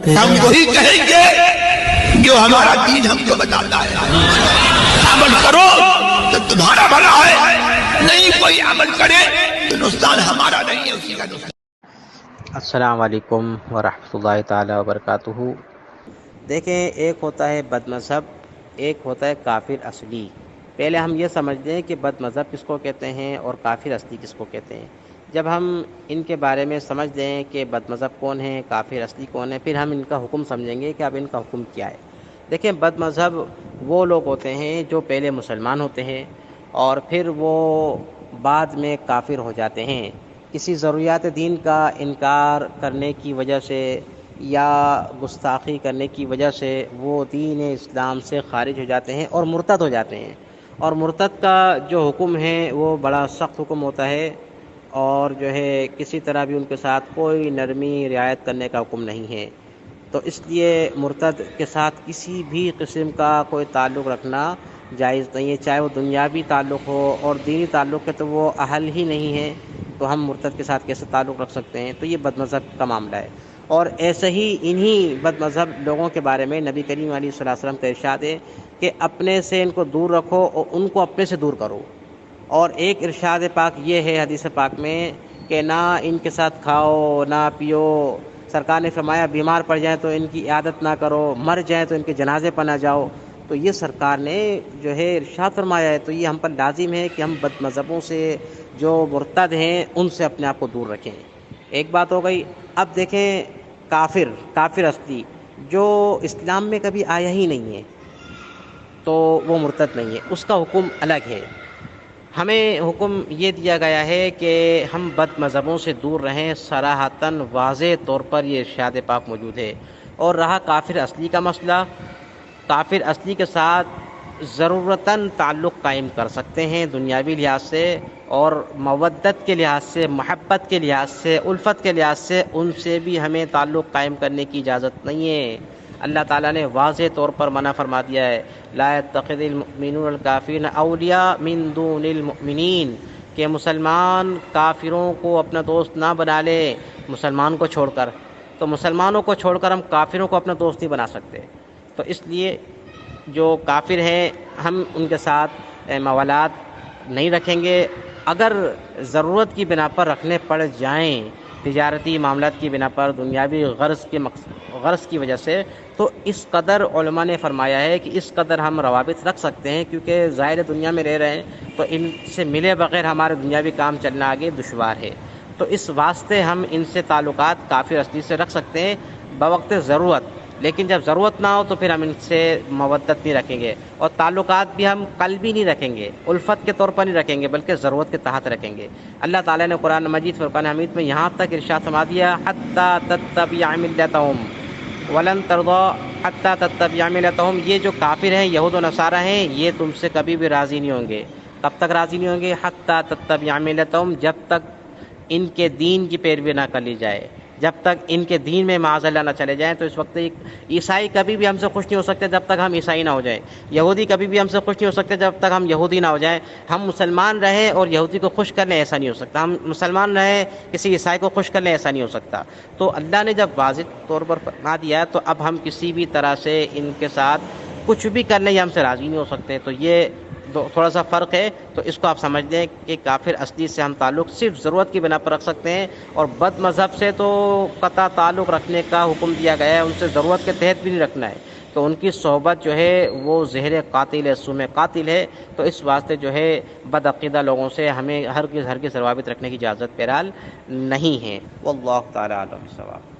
ہم وہی کہیں گے جو ہمارا دین ہم کو بتاتا ہے. عمل کرو تو تمہارا بھلا ہے، نہیں کوئی عمل کرے تو نقصان ہمارا نہیں ہے، اسی کا نقصان. السلام علیکم ورحمۃ اللہ تعالیٰ وبرکاتہ. دیکھیں، ایک ہوتا ہے بد مذہب، ایک ہوتا ہے کافر اصلی. پہلے ہم یہ سمجھتے ہیں کہ بد مذہب کس کو کہتے ہیں اور کافر اصلی کس کو کہتے ہیں. جب ہم ان کے بارے میں سمجھ لیں کہ بد مذہب کون ہے، کافر اصلی کون ہے، پھر ہم ان کا حکم سمجھیں گے کہ اب ان کا حکم کیا ہے. دیکھیں، بد مذہب وہ لوگ ہوتے ہیں جو پہلے مسلمان ہوتے ہیں اور پھر وہ بعد میں کافر ہو جاتے ہیں، کسی ضروریات دین کا انکار کرنے کی وجہ سے یا گستاخی کرنے کی وجہ سے وہ دین اسلام سے خارج ہو جاتے ہیں اور مرتد ہو جاتے ہیں. اور مرتد کا جو حکم ہے وہ بڑا سخت حکم ہوتا ہے، اور جو ہے کسی طرح بھی ان کے ساتھ کوئی نرمی رعایت کرنے کا حکم نہیں ہے. تو اس لیے مرتد کے ساتھ کسی بھی قسم کا کوئی تعلق رکھنا جائز نہیں ہے، چاہے وہ دنیاوی تعلق ہو، اور دینی تعلق کے تو وہ اہل ہی نہیں ہے، تو ہم مرتد کے ساتھ کیسے تعلق رکھ سکتے ہیں. تو یہ بد مذہب کا معاملہ ہے. اور ایسے ہی انہی بد مذہب لوگوں کے بارے میں نبی کریم علیہ الصلوۃ والسلام کا ارشاد ہے کہ اپنے سے ان کو دور رکھو اور ان کو اپنے سے دور کرو. اور ایک ارشاد پاک یہ ہے حدیث پاک میں کہ نہ ان کے ساتھ کھاؤ نہ پیو. سرکار نے فرمایا بیمار پڑ جائیں تو ان کی عیادت نہ کرو، مر جائیں تو ان کے جنازے پر نہ جاؤ. تو یہ سرکار نے جو ہے ارشاد فرمایا ہے، تو یہ ہم پر لازم ہے کہ ہم بد مذہبوں سے جو مرتد ہیں ان سے اپنے آپ کو دور رکھیں. ایک بات ہو گئی. اب دیکھیں، کافر اصلی جو اسلام میں کبھی آیا ہی نہیں ہے تو وہ مرتد نہیں ہے، اس کا حکم الگ ہے. ہمیں حکم یہ دیا گیا ہے کہ ہم بد مذہبوں سے دور رہیں، صراحتاً واضح طور پر یہ ارشاد پاک موجود ہے. اور رہا کافر اصلی کا مسئلہ، کافر اصلی کے ساتھ ضرورتاً تعلق قائم کر سکتے ہیں دنیاوی لحاظ سے، اور مودت کے لحاظ سے، محبت کے لحاظ سے، الفت کے لحاظ سے ان سے بھی ہمیں تعلق قائم کرنے کی اجازت نہیں ہے. اللہ تعالیٰ نے واضح طور پر منع فرما دیا ہے، لا يتخذ المؤمنون الکافرین اولیاء من دون المؤمنین، کہ مسلمان کافروں کو اپنا دوست نہ بنا لے مسلمان کو چھوڑ کر. تو مسلمانوں کو چھوڑ کر ہم کافروں کو اپنا دوست نہیں بنا سکتے. تو اس لیے جو کافر ہیں ہم ان کے ساتھ موالات نہیں رکھیں گے. اگر ضرورت کی بنا پر رکھنے پڑ جائیں، تجارتی معاملات کی بنا پر، دنیاوی غرض کی وجہ سے، تو اس قدر علماء نے فرمایا ہے کہ اس قدر ہم روابط رکھ سکتے ہیں، کیونکہ ظاہر دنیا میں رہ رہے ہیں تو ان سے ملے بغیر ہمارے دنیاوی کام چلنا آگے دشوار ہے. تو اس واسطے ہم ان سے تعلقات کافر اصلی سے رکھ سکتے ہیں بوقت ضرورت، لیکن جب ضرورت نہ ہو تو پھر ہم ان سے مودت نہیں رکھیں گے. اور تعلقات بھی ہم قلبی نہیں رکھیں گے، الفت کے طور پر نہیں رکھیں گے، بلکہ ضرورت کے تحت رکھیں گے. اللہ تعالیٰ نے قرآن مجید فرقان حمید میں یہاں تک ارشاد فرما دیا، حتی تتبع ملتہم ولن ترضى حتی تتبع ملتہم. یہ جو کافر ہیں، یہود و نصارہ ہیں، یہ تم سے کبھی بھی راضی نہیں ہوں گے. کب تک راضی نہیں ہوں گے؟ حتی تتبع ملتہم، جب تک ان کے دین کی پیروی نہ کر لی جائے، جب تک ان کے دین میں معاذ اللہ نہ چلے جائیں. تو اس وقت عیسائی کبھی بھی ہم سے خوش نہیں ہو سکتے جب تک ہم عیسائی نہ ہو جائیں. یہودی کبھی بھی ہم سے خوش نہیں ہو سکتے جب تک ہم یہودی نہ ہو جائیں. ہم مسلمان رہیں اور یہودی کو خوش کر لیں، ایسا نہیں ہو سکتا. ہم مسلمان رہیں کسی عیسائی کو خوش کر لیں، ایسا نہیں ہو سکتا. تو اللہ نے جب واضح طور پر فرما دیا تو اب ہم کسی بھی طرح سے ان کے ساتھ کچھ بھی کر لیں، یہ ہم سے راضی نہیں ہو سکتے. تو یہ تھوڑا سا فرق ہے. تو اس کو آپ سمجھ لیں کہ کافر اصلی سے ہم تعلق صرف ضرورت کی بنا پر رکھ سکتے ہیں، اور بد مذہب سے تو قطع تعلق رکھنے کا حکم دیا گیا ہے، ان سے ضرورت کے تحت بھی نہیں رکھنا ہے. تو ان کی صحبت جو ہے وہ زہر قاتل ہے، سم قاتل ہے. تو اس واسطے جو ہے بد عقیدہ لوگوں سے ہمیں ہرگز روابط رکھنے کی اجازت بہرحال نہیں ہے. واللہ تعالی اعلم بالصواب.